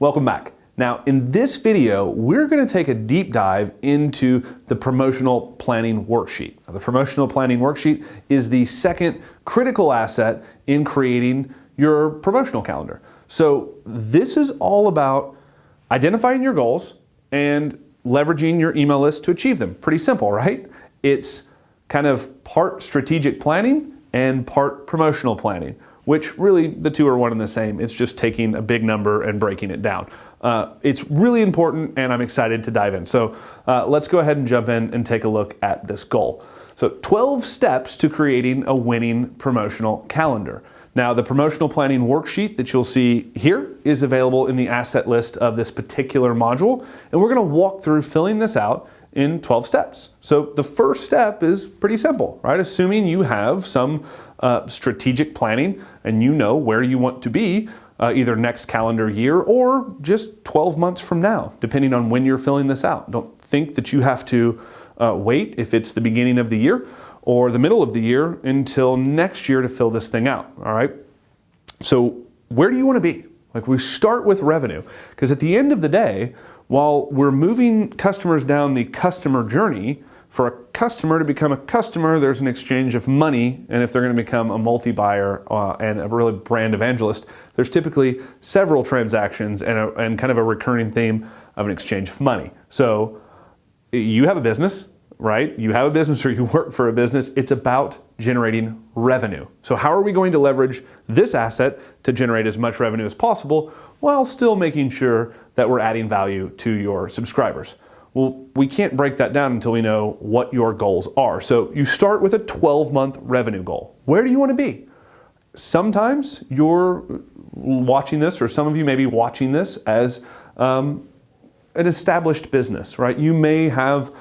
Welcome back. Now, in this video, we're going to take a deep dive into the promotional planning worksheet. Now, the promotional planning worksheet is the second critical asset in creating your promotional calendar. So this is all about identifying your goals and leveraging your email list to achieve them. Pretty simple, right? It's kind of part strategic planning and part promotional planning, which really the two are one and the same. It's just taking a big number and breaking it down. It's really important, and I'm excited to dive in. So let's go ahead and jump in and take a look at this goal. So 12 steps to creating a winning promotional calendar. Now, the promotional planning worksheet that you'll see here is available in the asset list of this particular module, and we're going to walk through filling this out in 12 steps. So the first step is pretty simple, right? Assuming you have some strategic planning and you know where you want to be either next calendar year or just 12 months from now, depending on when you're filling this out. Don't think that you have to wait if it's the beginning of the year or the middle of the year until next year to fill this thing out, all right? So where do you want to be? Like, we start with revenue, because at the end of the day, while we're moving customers down the customer journey, for a customer to become a customer, there's an exchange of money, and if they're going to become a multi-buyer and a really brand evangelist, there's typically several transactions and kind of a recurring theme of an exchange of money. So you have a business, right? You have a business or you work for a business. It's about generating revenue. So how are we going to leverage this asset to generate as much revenue as possible while still making sure that we're adding value to your subscribers? Well, we can't break that down until we know what your goals are. So you start with a 12-month revenue goal. Where do you want to be? Sometimes you're watching this, or some of you may be watching this as an established business, right? You may have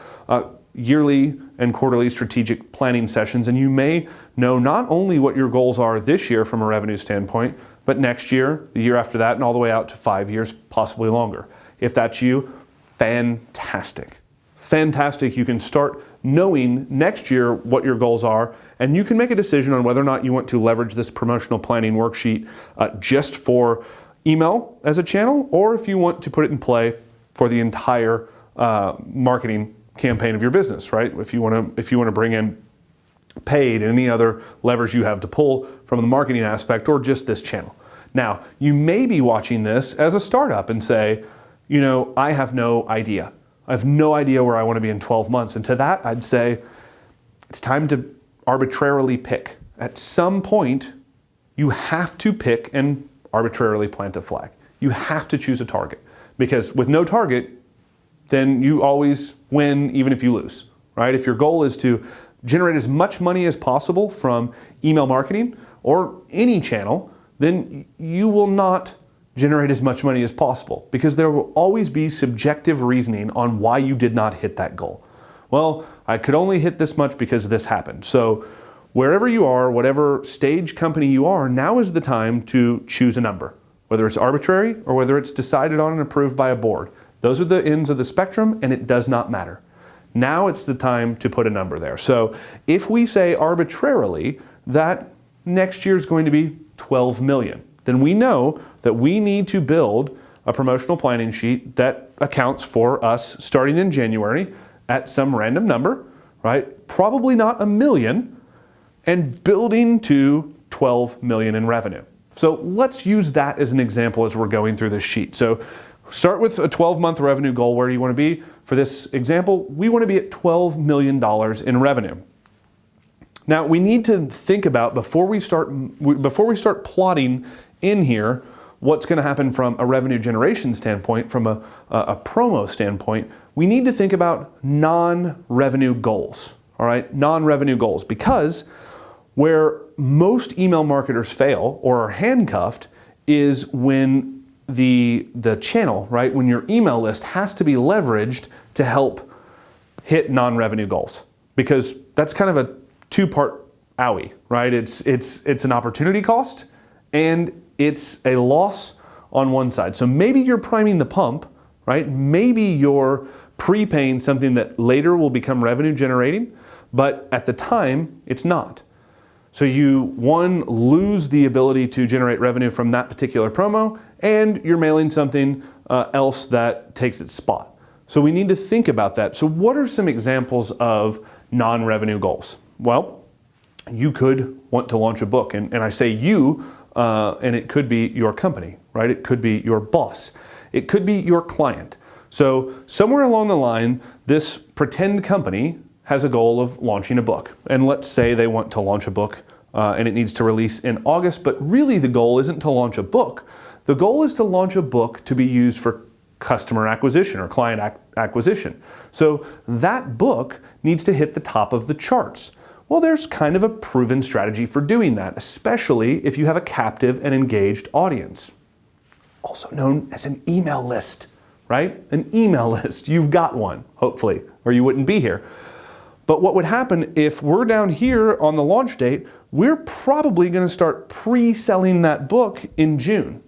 yearly and quarterly strategic planning sessions, and you may know not only what your goals are this year from a revenue standpoint, but next year, the year after that, and all the way out to 5 years, possibly longer. If that's you, fantastic. Fantastic. You can start knowing next year what your goals are, and you can make a decision on whether or not you want to leverage this promotional planning worksheet just for email as a channel, or if you want to put it in play for the entire marketing campaign of your business, right? If you want to bring in paid and any other levers you have to pull from the marketing aspect, or just this channel. Now, you may be watching this as a startup and say, you know, I have no idea. I have no idea where I want to be in 12 months. And to that, I'd say it's time to arbitrarily pick. At some point, you have to pick and arbitrarily plant a flag. You have to choose a target, because with no target, then you always win even if you lose, right? If your goal is to generate as much money as possible from email marketing or any channel, then you will not generate as much money as possible, because there will always be subjective reasoning on why you did not hit that goal. Well, I could only hit this much because this happened. So wherever you are, whatever stage company you are, now is the time to choose a number, whether it's arbitrary or whether it's decided on and approved by a board. Those are the ends of the spectrum, and it does not matter. Now it's the time to put a number there. So if we say arbitrarily that next year is going to be 12 million, then we know that we need to build a promotional planning sheet that accounts for us starting in January at some random number, right? Probably not $1 million, and building to 12 million in revenue. So let's use that as an example as we're going through this sheet. So start with a 12-month revenue goal. Where do you want to be? For this example, we want to be at $12 million in revenue. Now, we need to think about, before we start plotting in here, what's going to happen from a revenue generation standpoint, from a promo standpoint, we need to think about non-revenue goals, all right? Non-revenue goals, because where most email marketers fail or are handcuffed is when the channel, right? When your email list has to be leveraged to help hit non-revenue goals, because that's kind of a two-part owie, right? It's an opportunity cost and it's a loss on one side. So maybe you're priming the pump, right? Maybe you're prepaying something that later will become revenue generating, but at the time it's not. So you, one, lose the ability to generate revenue from that particular promo, and you're mailing something else that takes its spot. So we need to think about that. So what are some examples of non-revenue goals? Well, you could want to launch a book, and I say you, and it could be your company, right? It could be your boss. It could be your client. So somewhere along the line, this pretend company has a goal of launching a book. And let's say they want to launch a book and it needs to release in August, but really the goal isn't to launch a book. The goal is to launch a book to be used for customer acquisition or client acquisition. So that book needs to hit the top of the charts. Well, there's kind of a proven strategy for doing that, especially if you have a captive and engaged audience, also known as an email list, right? An email list. You've got one, hopefully, or you wouldn't be here. But what would happen if we're down here on the launch date, we're probably going to start pre-selling that book in June.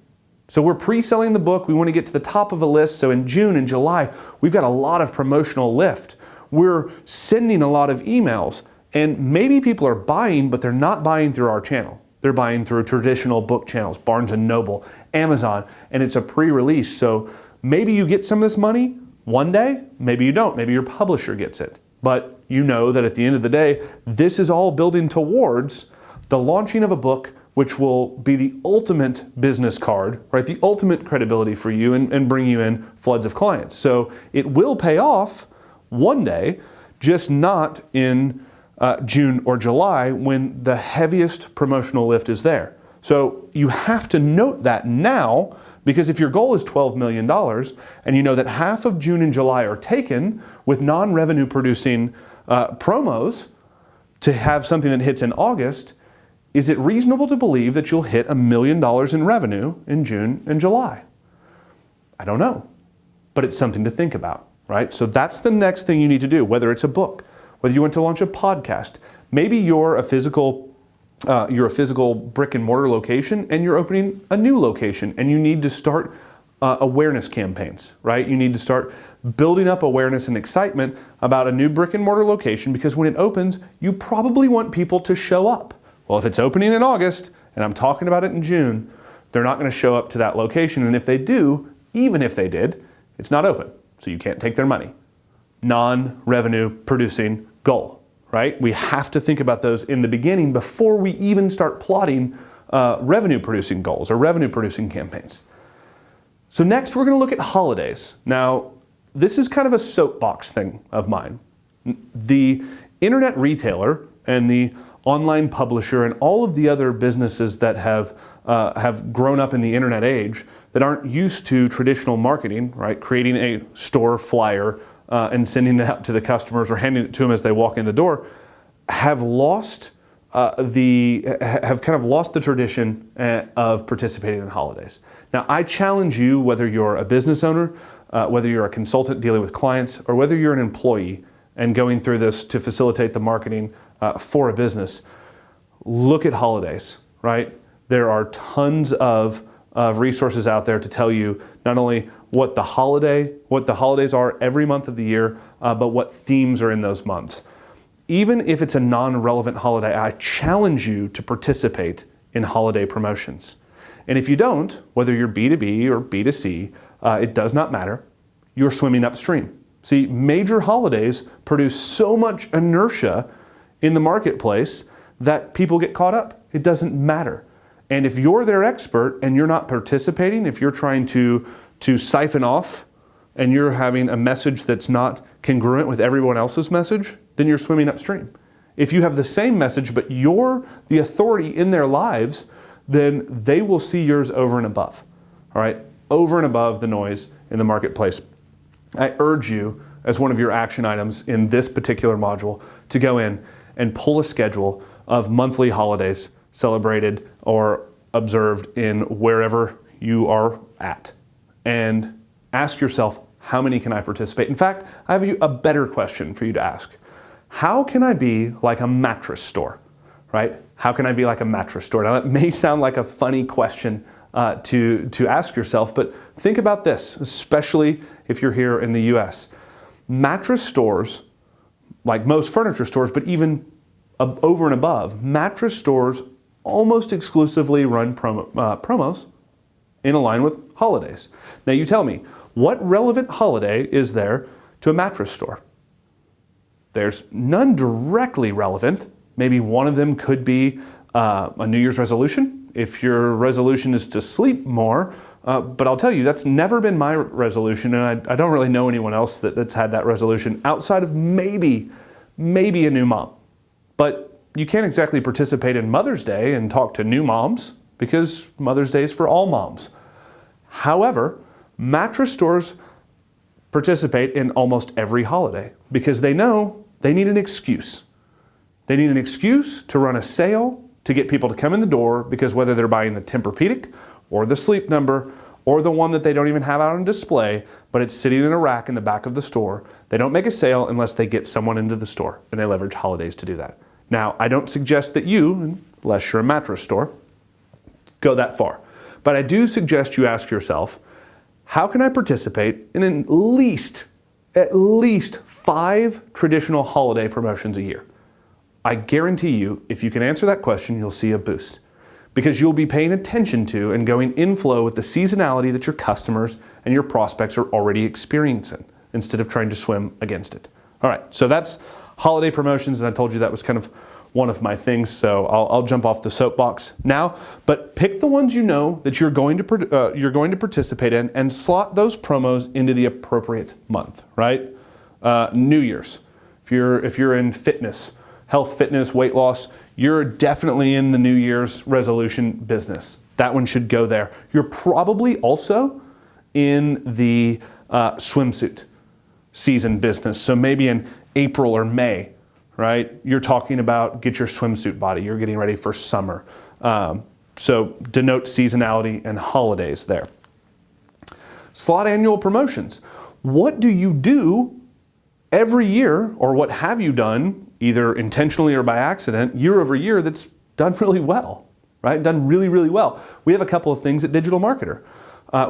So we're pre-selling the book. We want to get to the top of a list. So in June and July, we've got a lot of promotional lift. We're sending a lot of emails, and maybe people are buying, but they're not buying through our channel. They're buying through traditional book channels, Barnes & Noble, Amazon, and it's a pre-release. So maybe you get some of this money one day, maybe you don't. Maybe your publisher gets it. But you know that at the end of the day, this is all building towards the launching of a book, which will be the ultimate business card, right? The ultimate credibility for you and bring you in floods of clients. So it will pay off one day, just not in June or July when the heaviest promotional lift is there. So you have to note that now, because if your goal is $12 million and you know that half of June and July are taken with non-revenue producing promos to have something that hits in August, is it reasonable to believe that you'll hit $1 million in revenue in June and July? I don't know, but it's something to think about, right? So that's the next thing you need to do, whether it's a book, whether you want to launch a podcast. Maybe you're a physical brick and mortar location and you're opening a new location and you need to start awareness campaigns, right? You need to start building up awareness and excitement about a new brick and mortar location, because when it opens, you probably want people to show up. Well, if it's opening in August and I'm talking about it in June, they're not going to show up to that location. And if they do, even if they did, it's not open. So you can't take their money. Non-revenue producing goal, right? We have to think about those in the beginning before we even start plotting revenue producing goals or revenue producing campaigns. So next we're going to look at holidays. Now, this is kind of a soapbox thing of mine. The internet retailer and the online publisher and all of the other businesses that have grown up in the internet age that aren't used to traditional marketing, right? Creating a store flyer and sending it out to the customers or handing it to them as they walk in the door, have kind of lost the tradition of participating in holidays. Now, I challenge you, whether you're a business owner, whether you're a consultant dealing with clients, or whether you're an employee and going through this to facilitate the marketing for a business, look at holidays, right? There are tons of resources out there to tell you not only what the holidays are every month of the year, but what themes are in those months. Even if it's a non-relevant holiday, I challenge you to participate in holiday promotions. And if you don't, whether you're B2B or B2C, it does not matter. You're swimming upstream. See, major holidays produce so much inertia in the marketplace that people get caught up. It doesn't matter. And if you're their expert and you're not participating, if you're trying to siphon off and you're having a message that's not congruent with everyone else's message, then you're swimming upstream. If you have the same message, but you're the authority in their lives, then they will see yours over and above, all right? Over and above the noise in the marketplace. I urge you, as one of your action items in this particular module, to go in and pull a schedule of monthly holidays celebrated or observed in wherever you are at. And ask yourself, how many can I participate? In fact, I have a better question for you to ask. How can I be like a mattress store, right? How can I be like a mattress store? Now that may sound like a funny question to ask yourself, but think about this, especially if you're here in the US. Mattress stores, like most furniture stores, but even over and above, mattress stores almost exclusively run promos in line with holidays. Now you tell me, what relevant holiday is there to a mattress store? There's none directly relevant. Maybe one of them could be a New Year's resolution, if your resolution is to sleep more. But I'll tell you, that's never been my resolution, and I don't really know anyone else that's had that resolution outside of maybe a new mom. But you can't exactly participate in Mother's Day and talk to new moms, because Mother's Day is for all moms. However, mattress stores participate in almost every holiday because they know they need an excuse. They need an excuse to run a sale to get people to come in the door, because whether they're buying the Tempur-Pedic or the Sleep Number or the one that they don't even have out on display, but it's sitting in a rack in the back of the store, they don't make a sale unless they get someone into the store, and they leverage holidays to do that. Now, I don't suggest that you, unless you're a mattress store, go that far. But I do suggest you ask yourself, how can I participate in at least 5 traditional holiday promotions a year? I guarantee you, if you can answer that question, you'll see a boost, because you'll be paying attention to and going in flow with the seasonality that your customers and your prospects are already experiencing, instead of trying to swim against it. All right, so that's holiday promotions, and I told you that was kind of one of my things, so I'll jump off the soapbox now. But pick the ones you know that you're going to participate in, and slot those promos into the appropriate month. Right? New Year's. If you're in fitness, health, fitness, weight loss, you're definitely in the New Year's resolution business. That one should go there. You're probably also in the swimsuit season business. So maybe in April or May, right? You're talking about get your swimsuit body. You're getting ready for summer. So denote seasonality and holidays there. Slot annual promotions. What do you do every year, or what have you done, either intentionally or by accident, year over year, that's done really well, right? Done really, really well. We have a couple of things at Digital Marketer.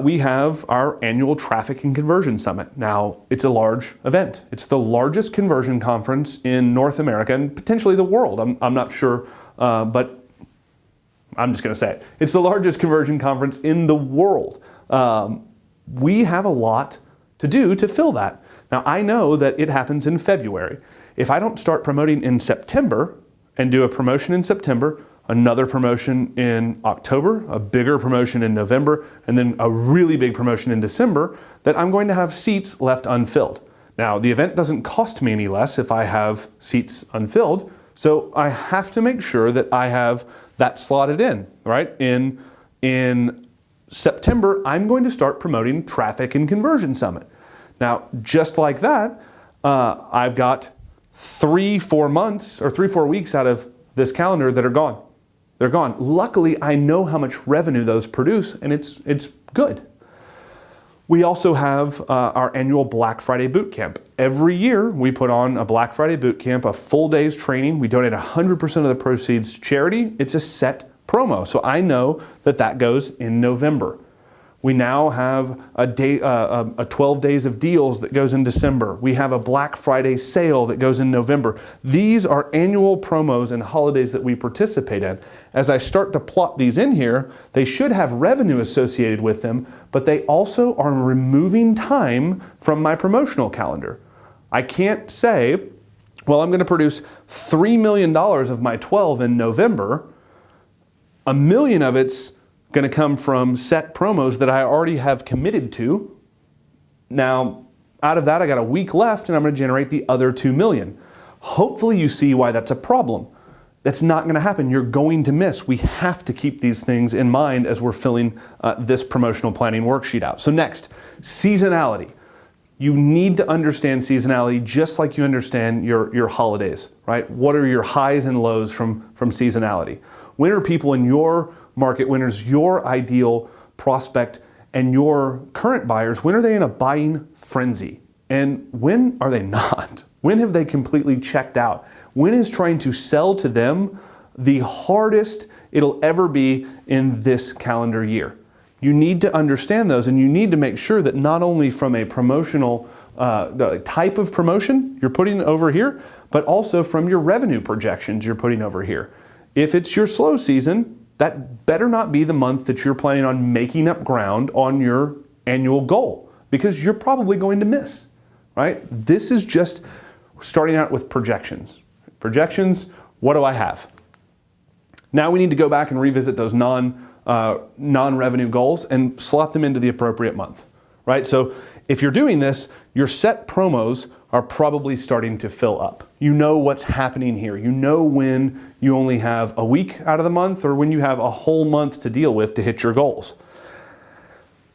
We have our annual Traffic and Conversion Summit. Now, it's a large event. It's the largest conversion conference in North America and potentially the world. I'm not sure, but I'm just going to say it. It's the largest conversion conference in the world. We have a lot to do to fill that. Now, I know that it happens in February. If I don't start promoting in September and do a promotion in September, another promotion in October, a bigger promotion in November, and then a really big promotion in December, that I'm going to have seats left unfilled. Now, the event doesn't cost me any less if I have seats unfilled, so I have to make sure that I have that slotted in, right? In September, I'm going to start promoting Traffic and Conversion Summit. Now, just like that, I've got 3-4 weeks out of this calendar that are gone. They're gone. Luckily, I know how much revenue those produce, and it's good. We also have our annual Black Friday Boot Camp. Every year, we put on a Black Friday Boot Camp, a full day's training. We donate 100% of the proceeds to charity. It's a set promo, so I know that that goes in November. We now have a 12 days of deals that goes in December. We have a Black Friday sale that goes in November. These are annual promos and holidays that we participate in. As I start to plot these in here, they should have revenue associated with them, but they also are removing time from my promotional calendar. I can't say, well, I'm going to produce $3 million of my 12 in November. $1 million of it's going to come from set promos that I already have committed to. Now, out of that, I got a week left, and I'm going to generate the other $2 million. Hopefully you see why that's a problem. That's not going to happen. You're going to miss. We have to keep these things in mind as we're filling this promotional planning worksheet out. So next, seasonality. You need to understand seasonality just like you understand your holidays, right? What are your highs and lows from seasonality? When are people in your market, when is your ideal prospect and your current buyers, when are they in a buying frenzy? And when are they not? When have they completely checked out? When is trying to sell to them the hardest it'll ever be in this calendar year? You need to understand those, and you need to make sure that not only from a promotional type of promotion you're putting over here, but also from your revenue projections you're putting over here. If it's your slow season, that better not be the month that you're planning on making up ground on your annual goal, because you're probably going to miss, right? This is just starting out with projections. Projections, what do I have? Now we need to go back and revisit those non-revenue goals and slot them into the appropriate month, right? So if you're doing this, your set promos are probably starting to fill up. You know what's happening here. You know when you only have a week out of the month or when you have a whole month to deal with to hit your goals.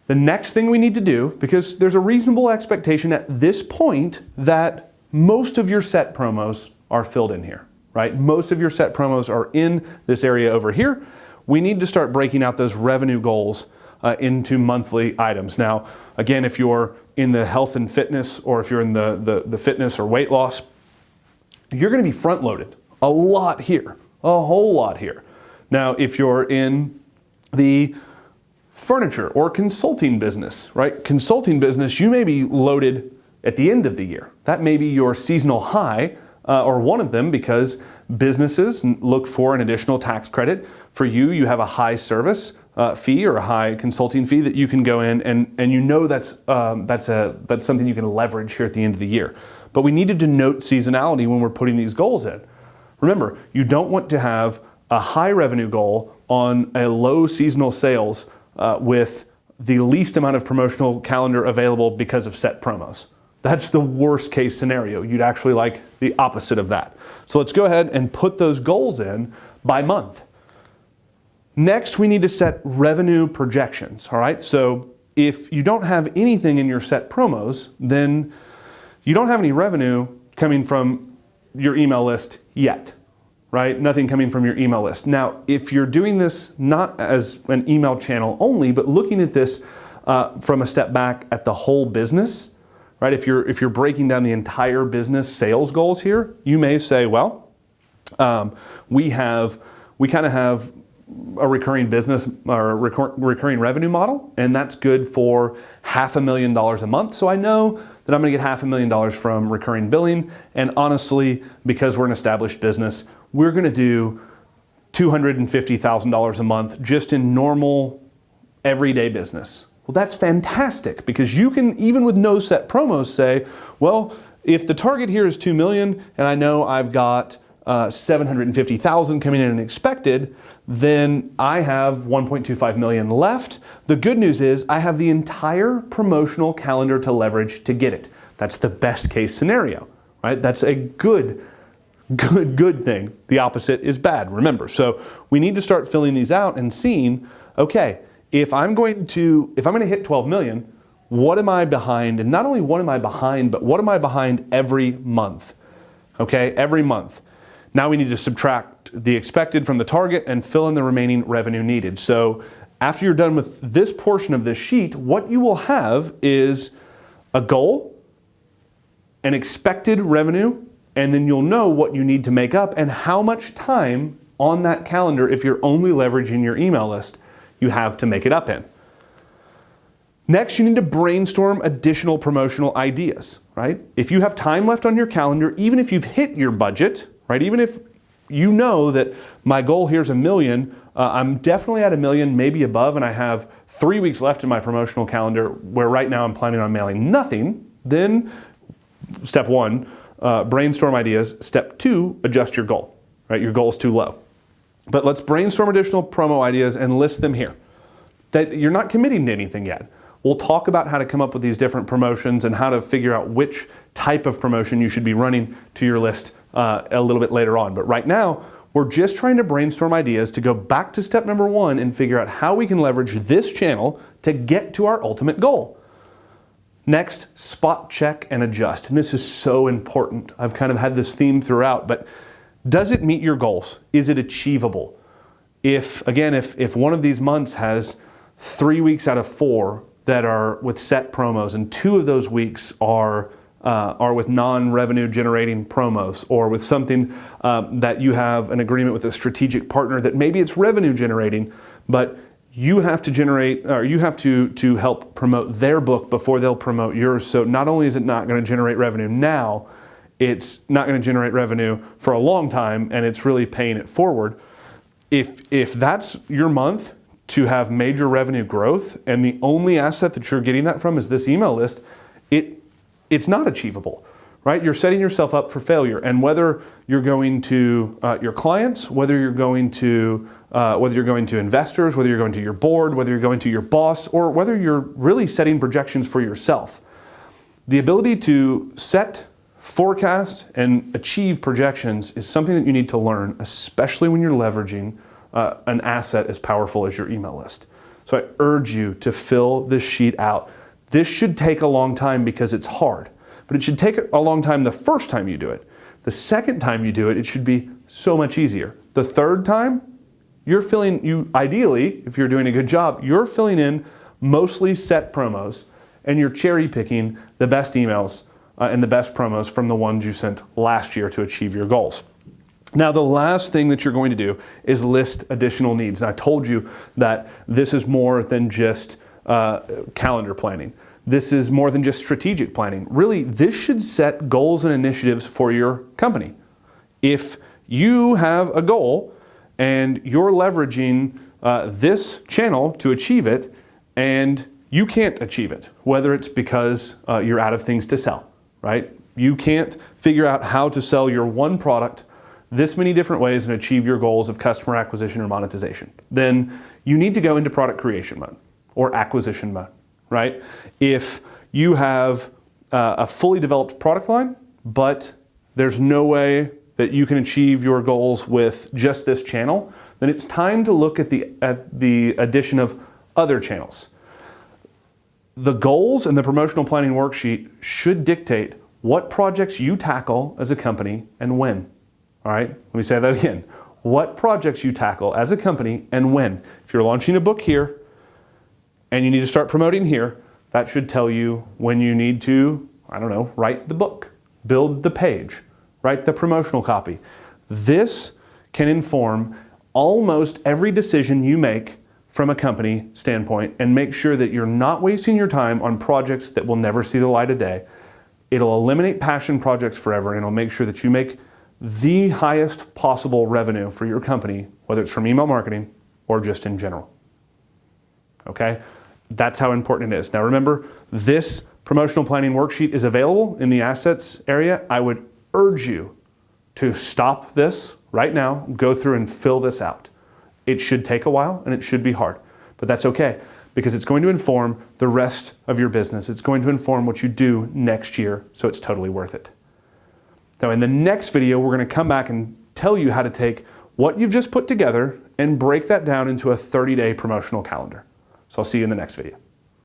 The next thing we need to do, because there's a reasonable expectation at this point that most of your set promos are filled in here, right? Most of your set promos are in this area over here. We need to start breaking out those revenue goals into monthly items. Now, again, if you're in the health and fitness, or if you're in the fitness or weight loss, you're going to be front loaded a lot here, a whole lot here. Now, if you're in the furniture or consulting business, right? Consulting business, you may be loaded at the end of the year. That may be your seasonal high, or one of them, because businesses look for an additional tax credit. For you, you have a high service fee or a high consulting fee that you can go in, and you know that's something you can leverage here at the end of the year. But we need to denote seasonality when we're putting these goals in. Remember, you don't want to have a high revenue goal on a low seasonal sales with the least amount of promotional calendar available because of set promos. That's the worst case scenario. You'd actually like the opposite of that. So let's go ahead and put those goals in by month. Next, we need to set revenue projections, all right? So if you don't have anything in your set promos, then you don't have any revenue coming from your email list yet, right? Nothing coming from your email list. Now, if you're doing this not as an email channel only, but looking at this from a step back at the whole business, right? If you're breaking down the entire business sales goals here, you may say, well, we kind of have a recurring business or a recurring revenue model, and that's good for $500,000 a month. So I know that I'm going to get $500,000 from recurring billing. And honestly, because we're an established business, we're going to do $250,000 a month just in normal, everyday business. Well, that's fantastic, because you can, even with no set promos, say, well, if the target here is $2 million and I know I've got $750,000 coming in and expected, then I have $1.25 million left. The good news is I have the entire promotional calendar to leverage to get it. That's the best case scenario, right? That's a good thing. The opposite is bad, remember. So we need to start filling these out and seeing, okay, if I'm going to hit 12 million, what am I behind? And not only what am I behind, but what am I behind every month? Okay, every month. Now we need to subtract the expected from the target and fill in the remaining revenue needed. So after you're done with this portion of this sheet, what you will have is a goal, an expected revenue, and then you'll know what you need to make up and how much time on that calendar, if you're only leveraging your email list, you have to make it up in. Next, you need to brainstorm additional promotional ideas, right? If you have time left on your calendar, even if you've hit your budget, right? Even if you know that my goal here is $1 million, I'm definitely at $1 million, maybe above, and I have 3 weeks left in my promotional calendar where right now I'm planning on mailing nothing, then step one, brainstorm ideas. Step two, adjust your goal, right? Your goal is too low. But let's brainstorm additional promo ideas and list them here. That you're not committing to anything yet. We'll talk about how to come up with these different promotions and how to figure out which type of promotion you should be running to your list a little bit later on. But right now, we're just trying to brainstorm ideas to go back to step number one and figure out how we can leverage this channel to get to our ultimate goal. Next, spot check and adjust. And this is so important. I've kind of had this theme throughout, but does it meet your goals? Is it achievable? If one of these months has 3 weeks out of 4 that are with set promos, and 2 of those weeks are with non-revenue generating promos, or with something that you have an agreement with a strategic partner that maybe it's revenue generating, but you have to generate, or you have to help promote their book before they'll promote yours. So not only is it not going to generate revenue now, it's not going to generate revenue for a long time, and it's really paying it forward. If that's your month to have major revenue growth, and the only asset that you're getting that from is this email list, it's not achievable, right? You're setting yourself up for failure. And whether you're going to your clients, whether you're going to investors, whether you're going to your board, whether you're going to your boss, or whether you're really setting projections for yourself, the ability to set, forecast, and achieve projections is something that you need to learn, especially when you're leveraging an asset as powerful as your email list. So I urge you to fill this sheet out. This should take a long time because it's hard, but it should take a long time the first time you do it. The second time you do it, it should be so much easier. The third time, ideally, if you're doing a good job, you're filling in mostly set promos, and you're cherry picking the best emails and the best promos from the ones you sent last year to achieve your goals. Now, the last thing that you're going to do is list additional needs. And I told you that this is more than just calendar planning. This is more than just strategic planning. Really, this should set goals and initiatives for your company. If you have a goal and you're leveraging this channel to achieve it, and you can't achieve it, whether it's because you're out of things to sell, right? You can't figure out how to sell your one product this many different ways and achieve your goals of customer acquisition or monetization, then you need to go into product creation mode or acquisition mode, right? If you have a fully developed product line, but there's no way that you can achieve your goals with just this channel, then it's time to look at the addition of other channels. The goals and the promotional planning worksheet should dictate what projects you tackle as a company and when. All right, let me say that again. What projects you tackle as a company and when. If you're launching a book here and you need to start promoting here, that should tell you when you need to, write the book, build the page, write the promotional copy. This can inform almost every decision you make from a company standpoint, and make sure that you're not wasting your time on projects that will never see the light of day. It'll eliminate passion projects forever, and it'll make sure that you make the highest possible revenue for your company, whether it's from email marketing or just in general. Okay? That's how important it is. Now remember, this promotional planning worksheet is available in the assets area. I would urge you to stop this right now, go through and fill this out. It should take a while and it should be hard, but that's okay, because it's going to inform the rest of your business. It's going to inform what you do next year, so it's totally worth it. Now, in the next video, we're going to come back and tell you how to take what you've just put together and break that down into a 30-day promotional calendar. So I'll see you in the next video.